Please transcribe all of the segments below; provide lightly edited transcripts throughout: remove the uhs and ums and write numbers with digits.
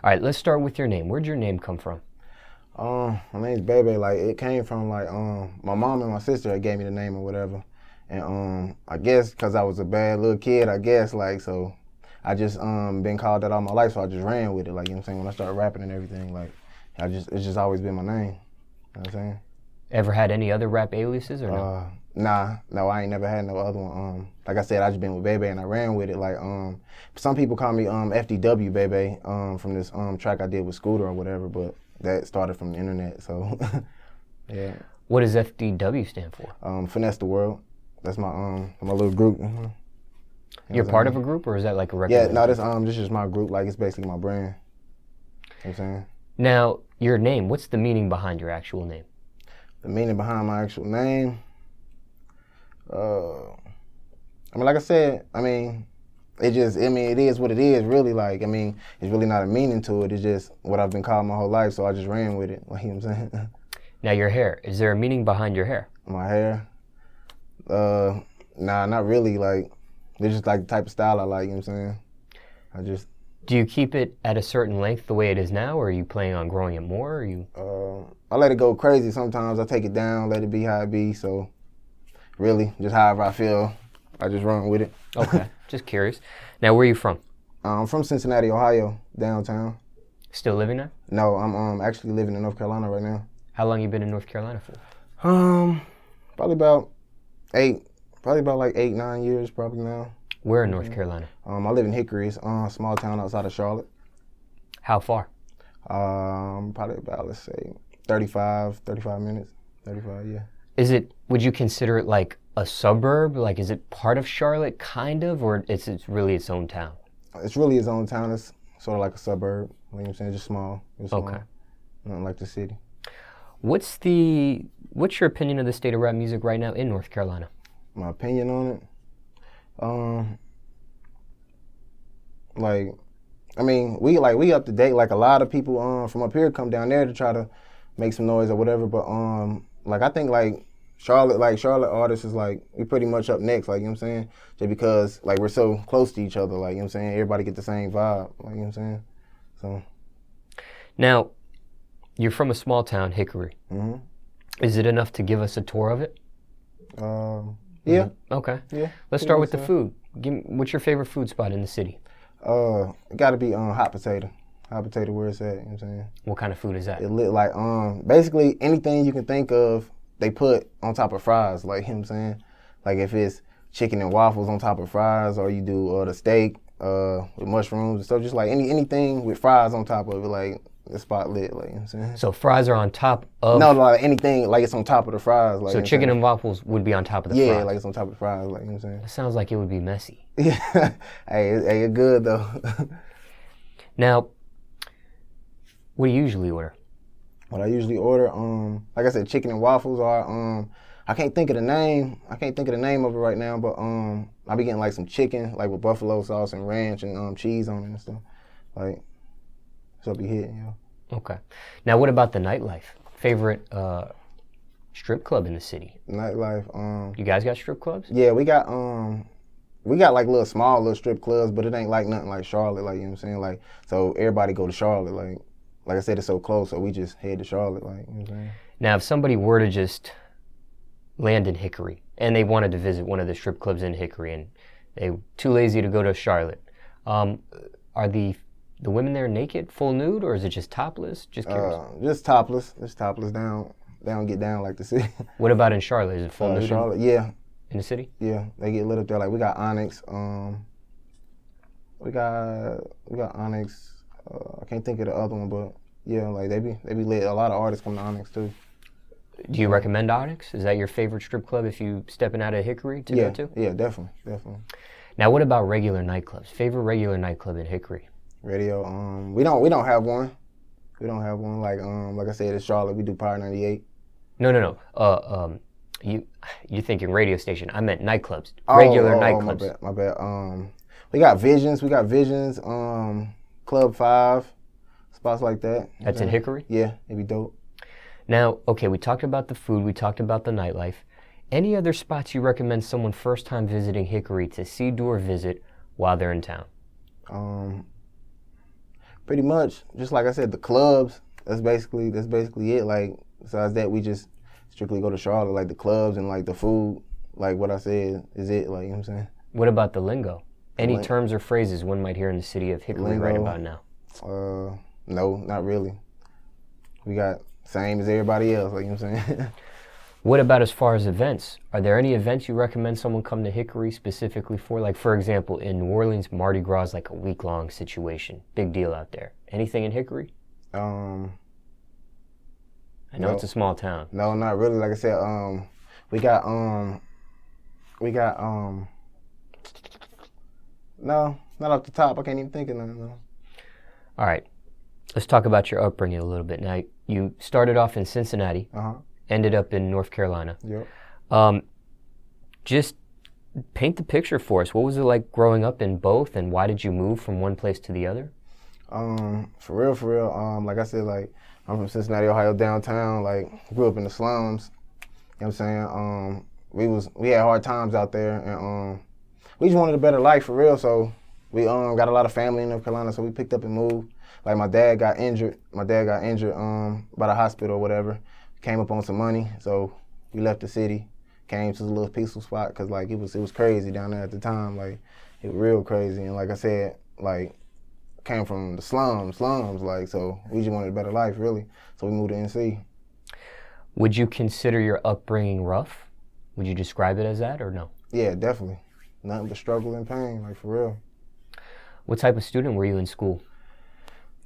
All right, let's start with your name. Where'd your name come from? My name's BayBay. Like, it came from, like, my mom and my sister that gave me the name or whatever. And I guess because I was a bad little kid, I guess, like, so I just been called that all my life, so I just ran with it. Like, you know what I'm saying? When I started rapping and everything, like, it's just always been my name. You know what I'm saying? Ever had any other rap aliases or no? No, I ain't never had no other one. Like I said, I just been with BayBay and I ran with it. Like, some people call me FDW BayBay from this track I did with Scooter or whatever, but that started from the internet, so yeah. What does FDW stand for? Finesse Da World. That's my little group. You're part of a group, or is that like a record? Yeah, no, this is my group. Like, it's basically my brand. You know what I'm saying? Now, your name, what's the meaning behind your actual name? The meaning behind my actual name, I mean, like I said, it is what it is, really. Like, it's really not a meaning to it. It's just what I've been called my whole life, so I just ran with it. Like, you know what I'm saying? Now, your hair, is there a meaning behind your hair? My hair? Nah, not really. Like, it's just like the type of style I like, you know what I'm saying? Do you keep it at a certain length the way it is now, or are you planning on growing it more? Or you? I let it go crazy sometimes. I take it down, let it be how it be. So, really, just however I feel, I just run with it. Okay, just curious. Now, where are you from? I'm from Cincinnati, Ohio, downtown. Still living there? No, I'm actually living in North Carolina right now. How long you been in North Carolina for? Probably about like 8, 9 years probably now. Where in North Carolina? I live in Hickory. It's a small town outside of Charlotte. How far? Probably about, let's say, 35 minutes. 35, yeah. Would you consider it like a suburb? Like, is it part of Charlotte, kind of, or it's really its own town? It's really its own town. It's sort of like a suburb. You know what I'm saying? Just small. Okay. Nothing like the city. What's your opinion of the state of rap music right now in North Carolina? My opinion on it? We up to date. Like, a lot of people from up here come down there to try to make some noise or whatever. But I think like Charlotte artists is like, we pretty much up next. Like, you know what I'm saying? Just because like we're so close to each other. Like, you know what I'm saying? Everybody get the same vibe. Like, you know what I'm saying? So. Now, you're from a small town, Hickory. Mm-hmm. Is it enough to give us a tour of it? Yeah. Okay. Yeah. Let's start with the food. What's your favorite food spot in the city? It gotta be hot potato. Hot potato, where it's at, you know what I'm saying? What kind of food is that? It lit like basically anything you can think of, they put on top of fries, like, you know what I'm saying? Like, if it's chicken and waffles on top of fries, or you do the steak with mushrooms and stuff, just like anything with fries on top of it, like, the spot lit, like, you know what I'm saying? So fries are on top of? No, like anything, like it's on top of the fries. Like, so chicken and waffles would be on top of the fries? Yeah, like it's on top of the fries, like, you know what I'm saying? That sounds like it would be messy. Yeah, hey, it's good though. Now, what do you usually order? What I usually order, like I said, chicken and waffles are, I can't think of the name of it right now, but I be getting like some chicken, like with buffalo sauce and ranch and cheese on it and stuff. Like, so be hitting, you know. Okay. Now, what about the nightlife? Favorite strip club in the city? Nightlife. You guys got strip clubs? Yeah, we got like little strip clubs, but it ain't like nothing like Charlotte, like, you know what I'm saying? Like, so everybody go to Charlotte, like I said, it's so close, so we just head to Charlotte, like, you know what I'm saying? Now, if somebody were to just land in Hickory and they wanted to visit one of the strip clubs in Hickory and they too lazy to go to Charlotte, are the women there naked, full nude, or is it just topless? Just curious. Just topless down. They don't get down like the city. What about in Charlotte? Is it full nude? Charlotte, yeah. In the city? Yeah, they get lit up there. Like, we got Onyx. We got Onyx. I can't think of the other one, but yeah, like they be lit. A lot of artists come to Onyx too. Do you recommend Onyx? Is that your favorite strip club if you stepping out of Hickory to go to? Yeah, definitely. Now, what about regular nightclubs? Favorite regular nightclub in Hickory? Radio. We don't have one. We don't have one. Like I said, it's Charlotte. We do Power 98. No. You thinking radio station? I meant nightclubs. Regular nightclubs. My bad. We got Visions. Club 5, spots like that. That's in Hickory? Yeah, it'd be dope. Now, okay, we talked about the food. We talked about the nightlife. Any other spots you recommend someone first time visiting Hickory to see, do, or visit while they're in town? Pretty much, just like I said, the clubs. That's basically it. Like besides that, we just strictly go to Charlotte. Like the clubs and like the food. Like what I said is it. Like, you know what I'm saying. What about the lingo? Any terms or phrases one might hear in the city of Hickory right about now? No, not really. We got same as everybody else. Like, you know what I'm saying. What about as far as events? Are there any events you recommend someone come to Hickory specifically for? Like, for example, in New Orleans, Mardi Gras is like a week-long situation. Big deal out there. Anything in Hickory? I know it's a small town. No, not really. Like I said, we got no, not off the top. I can't even think of nothing. No. All right. Let's talk about your upbringing a little bit. Now, you started off in Cincinnati. Ended up in North Carolina. Yep. Just paint the picture for us. What was it like growing up in both, and why did you move from one place to the other? For real. Like I said, like I'm from Cincinnati, Ohio, downtown. Like grew up in the slums. You know what I'm saying? We had hard times out there, and we just wanted a better life for real. So we got a lot of family in North Carolina, so we picked up and moved. Like my dad got injured by the hospital or whatever. Came up on some money, so we left the city, came to a little peaceful spot because like it was crazy down there at the time, like it was real crazy. And like I said, like came from the slums, like so we just wanted a better life really. So we moved to NC. Would you consider your upbringing rough? Would you describe it as that or no? Yeah, definitely. Nothing but struggle and pain, like for real. What type of student were you in school?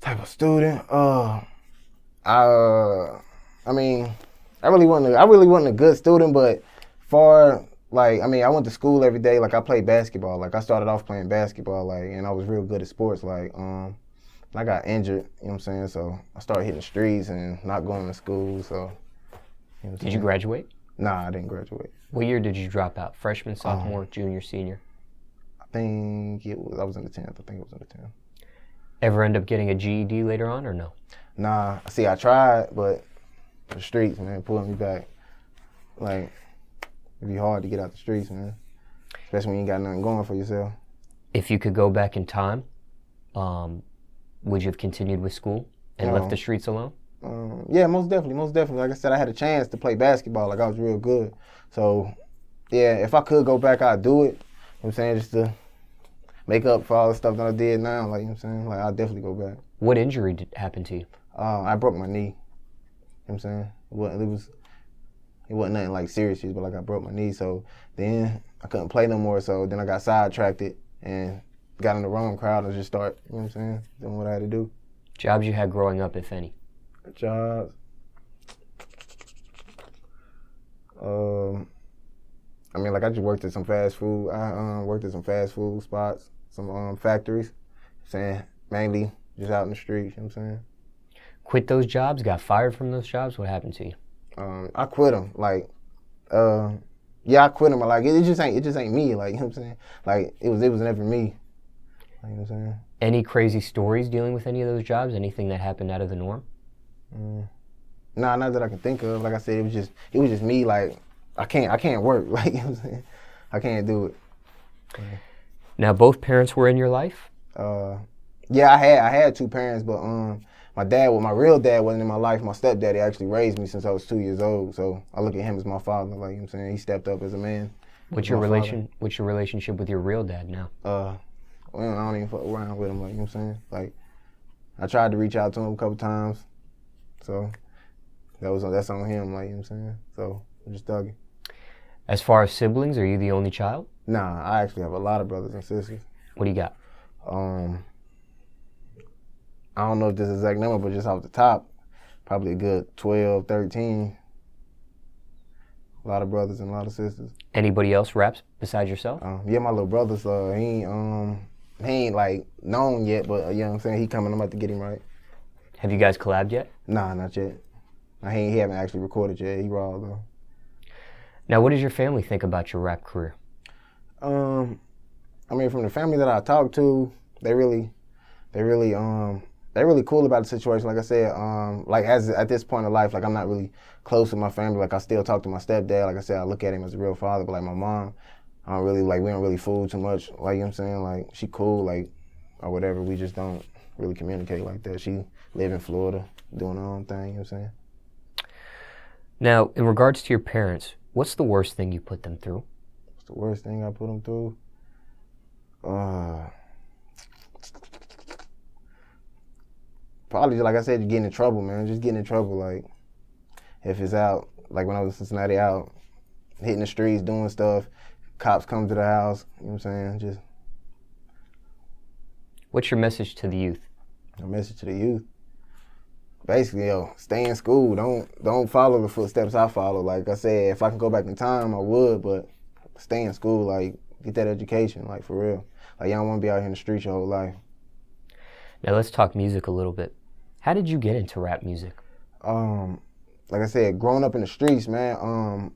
Type of student? I mean, I really wasn't a good student, but I went to school every day. Like I played basketball. Like I started off playing basketball, like, and I was real good at sports. Like, I got injured. You know what I'm saying? So I started hitting the streets and not going to school. So. You know did you graduate? Nah, I didn't graduate. What year did you drop out? Freshman, sophomore, junior, senior? I think I was in the 10th. I think it was in the 10th. Ever end up getting a GED later on or no? Nah. See, I tried, but. The streets, man, pulling me back. Like, it'd be hard to get out the streets, man. Especially when you ain't got nothing going for yourself. If you could go back in time, would you have continued with school and left the streets alone? Yeah, most definitely. Like I said, I had a chance to play basketball. Like, I was real good. So, yeah, if I could go back, I'd do it. You know what I'm saying? Just to make up for all the stuff that I did now. Like, you know what I'm saying? Like, I'd definitely go back. What injury happened to you? I broke my knee. You know what I'm saying? It wasn't nothing like serious, but like I broke my knee, so then I couldn't play no more, so then I got sidetracked and got in the wrong crowd and just start, you know what I'm saying, doing what I had to do. Jobs you had growing up, if any? Jobs? I mean, like I just worked at some fast food. I worked at some fast food spots, some factories, saying mainly just out in the streets, you know what I'm saying? Quit those jobs? Got fired from those jobs? What happened to you? I quit them. Like, I quit them. Like, it just ain't me. Like, you know what I'm saying? Like, it was never me. Like, you know what I'm saying? Any crazy stories dealing with any of those jobs? Anything that happened out of the norm? Nah, not that I can think of. Like I said, it was just me. Like, I can't work. Like, you know what I'm saying? I can't do it. Now, both parents were in your life? Yeah, I had two parents, but my real dad wasn't in my life. My stepdaddy actually raised me since I was 2 years old. So I look at him as my father. Like, you know what I'm saying? He stepped up as a man. What's your relationship with your real dad now? Well, I don't even fuck around with him. Like, you know what I'm saying? Like, I tried to reach out to him a couple times. So that's on him. Like, you know what I'm saying? So I'm just thugging. As far as siblings, are you the only child? Nah, I actually have a lot of brothers and sisters. What do you got? I don't know if this is the exact number, but just off the top, probably a good 12, 13. A lot of brothers and a lot of sisters. Anybody else raps besides yourself? Yeah, my little brother, he ain't like known yet, but you know what I'm saying? He coming, I'm about to get him right. Have you guys collabed yet? Nah, not yet. He haven't actually recorded yet. He raw though. Now, what does your family think about your rap career? I mean, from the family that I talk to, they really cool about the situation. Like I said, like at this point in life, like I'm not really close with my family. Like I still talk to my stepdad. Like I said, I look at him as a real father. But like my mom, we don't really fool too much. Like, you know what I'm saying? Like she cool, like or whatever. We just don't really communicate like that. She live in Florida, doing her own thing, you know what I'm saying? Now, in regards to your parents, what's the worst thing you put them through? What's the worst thing I put them through? Probably, like I said, just getting in trouble, man. Just getting in trouble, like, if it's out, like when I was in Cincinnati, out, hitting the streets, doing stuff, cops come to the house, you know what I'm saying? Just. What's your message to the youth? A message to the youth? Basically, stay in school. Don't follow the footsteps I follow. Like I said, if I can go back in time, I would, but stay in school, like, get that education, like, for real. Like, you don't want to be out here in the streets your whole life. Now let's talk music a little bit. How did you get into rap music? Like I said, growing up in the streets, man,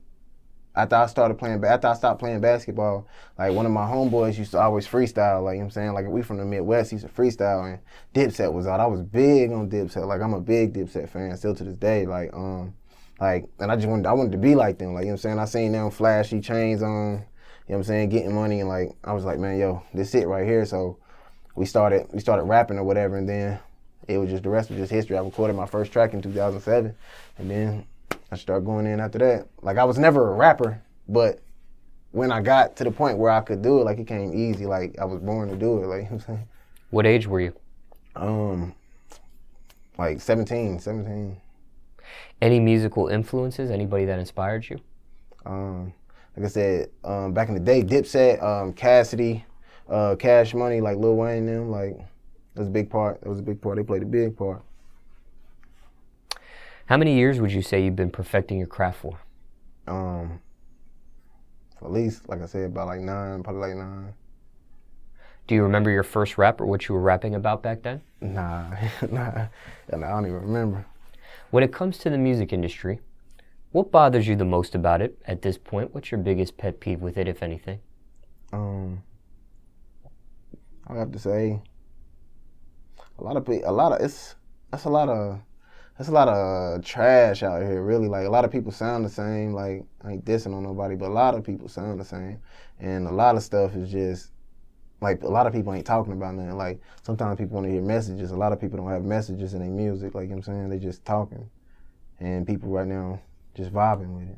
after I stopped playing basketball, like, one of my homeboys used to always freestyle, like, you know what I'm saying? Like, we from the Midwest, he used to freestyle, and Dipset was out. I was big on Dipset. Like, I'm a big Dipset fan still to this day. Like, and I wanted to be like them. Like, you know what I'm saying? I seen them flashy chains on, you know what I'm saying, getting money, and, like, I was like, man, yo, this it right here. So we started rapping or whatever, and then it was just, the rest was just history. I recorded my first track in 2007, and then I started going in after that. Like, I was never a rapper, but when I got to the point where I could do it, like, it came easy. Like, I was born to do it, like, you know what I'm saying? What age were you? Like 17. Any musical influences? Anybody that inspired you? Like I said, back in the day, Dipset, Cassidy, Cash Money, like Lil Wayne and them, like, that was a big part. They played a big part. How many years would you say you've been perfecting your craft for? At least, like I said, about like 9, probably like 9. Do you remember your first rap or what you were rapping about back then? Nah, I don't even remember. When it comes to the music industry, what bothers you the most about it at this point? What's your biggest pet peeve with it, if anything? I would have to say that's a lot of trash out here, really. Like, a lot of people sound the same. Like, I ain't dissing on nobody, but a lot of people sound the same. And a lot of stuff is just, like, a lot of people ain't talking about nothing. Like, sometimes people want to hear messages. A lot of people don't have messages in their music, like, you know what I'm saying? They just talking. And people right now just vibing with it.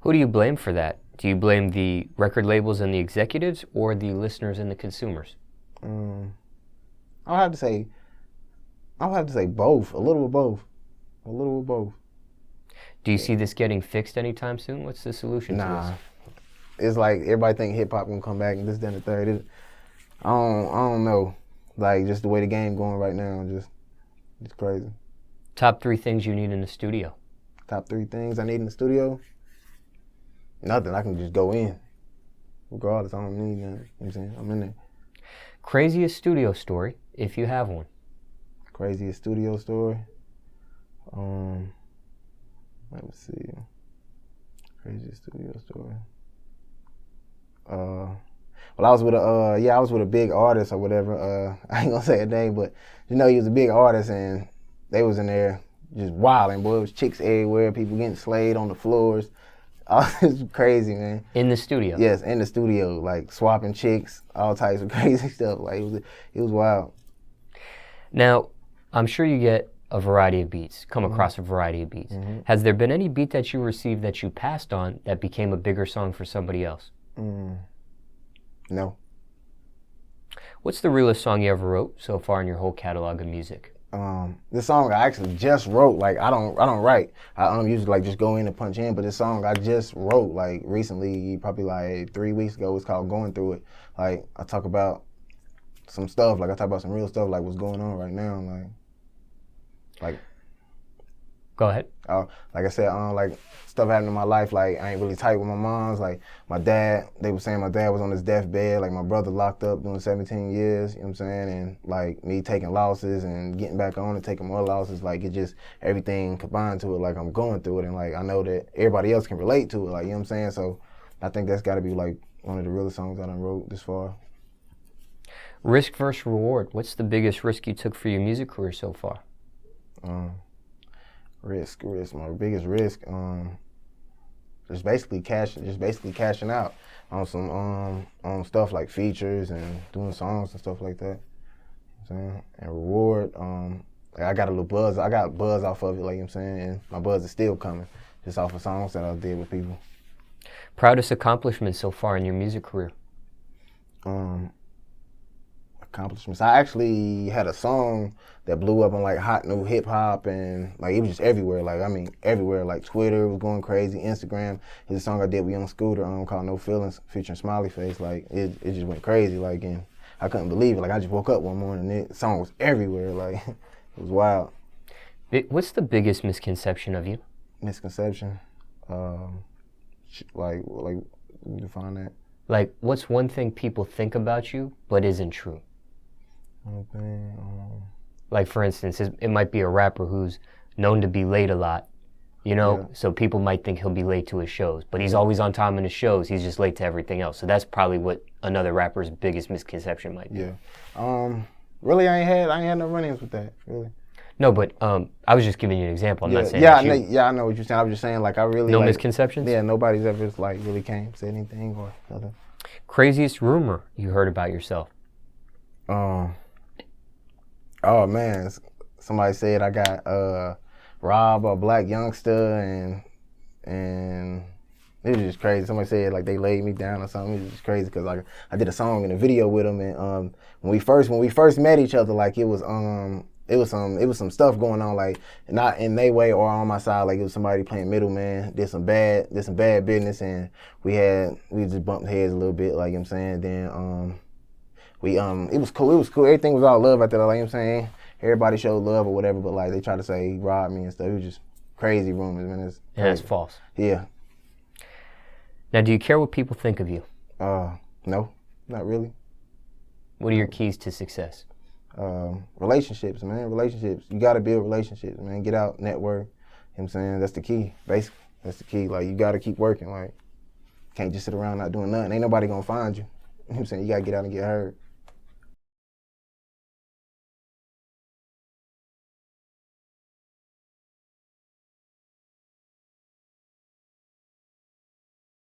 Who do you blame for that? Do you blame the record labels and the executives or the listeners and the consumers? I'll have to say both, a little of both. Do you see this getting fixed anytime soon? What's the solution to Nah. this? It's like everybody think hip hop gonna come back and this, then the third. I don't know. Like, just the way the game going right now, it's crazy. Top 3 things you need in the studio? Top 3 things I need in the studio? Nothing. I can just go in. Regardless, I don't need nothing. You know what I'm saying? I'm in there. Craziest studio story, if you have one? Craziest studio story? Let me see. Craziest studio story. Well, I was with a big artist or whatever. I ain't gonna say a name, but he was a big artist, and they was in there just wilding, boy. It was chicks everywhere, people getting slayed on the floors. It's crazy, man. In the studio? Yes, in the studio, like swapping chicks, all types of crazy stuff. Like, it was wild. Now, I'm sure you get a variety of beats, come across a variety of beats. Has there been any beat that you received that you passed on that became a bigger song for somebody else? No. What's the realest song you ever wrote so far in your whole catalog of music? This song I actually just wrote. Like, I don't write. I usually, like, just go in and punch in. But this song I just wrote, like, recently, probably like 3 weeks ago. It's called Going Through It. Like, I talk about some stuff. Like, I talk about some real stuff, like what's going on right now. Like. Go ahead. Like I said, like, stuff happened in my life. Like, I ain't really tight with my moms. Like, my dad, they were saying my dad was on his deathbed. Like, my brother locked up doing 17 years, you know what I'm saying? And, like, me taking losses and getting back on and taking more losses. Like, it just, everything combined to it. Like, I'm going through it. And, like, I know that everybody else can relate to it. Like, you know what I'm saying? So I think that's got to be, like, one of the realest songs I done wrote this far. Risk versus reward. What's the biggest risk you took for your music career so far? Risk. My biggest risk, just basically cashing out on some on stuff like features and doing songs and stuff like that. know what I'm saying? And reward, like I got a little buzz. I got buzz off of it, like you know what I'm saying? And my buzz is still coming, just off of songs that I did with people. Proudest accomplishment so far in your music career? Accomplishments. I actually had a song that blew up on like hot new hip hop, and like it was just everywhere. Like I mean everywhere. Like Twitter was going crazy, Instagram. It's a song I did with Young Scooter called No Feelings, featuring Smiley Face. Like it just went crazy. Like, and I couldn't believe it. Like I just woke up one morning and the song was everywhere. Like it was wild. What's the biggest misconception of you? Misconception, like you define that. Like, what's one thing people think about you but isn't true? One thing. Like, for instance, it might be a rapper who's known to be late a lot, you know? Yeah. So people might think he'll be late to his shows, but he's always on time in his shows. He's just late to everything else. So that's probably what another rapper's biggest misconception might be. Yeah. Really, I ain't had no run-ins with that, really. No, but I was just giving you an example. I'm not saying I know what you're saying. I was just saying, like, I really... No like, misconceptions? Yeah, nobody's ever, like, really came, said anything or nothing. Craziest rumor you heard about yourself? Oh, man. Somebody said I got robbed by a black youngster, and it was just crazy. Somebody said, like, they laid me down or something. It was just crazy because, like, I did a song and a video with them, and when we first met each other, like, it was some stuff going on, like not in their way or on my side. Like it was somebody playing middleman, did some bad business, and we just bumped heads a little bit, like you know what I'm saying. Then it was cool. Everything was all love out there, like you know what I'm saying. Everybody showed love or whatever, but like they tried to say he robbed me and stuff. It was just crazy rumors, man. And that's false. Yeah. Now, do you care what people think of you? No, not really. What are your keys to success? Relationships, man. Relationships. You gotta build relationships, man. Get out, network. You know what I'm saying? That's the key, basically. That's the key. Like, you gotta keep working. Like, can't just sit around not doing nothing. Ain't nobody gonna find you. You know what I'm saying? You gotta get out and get heard.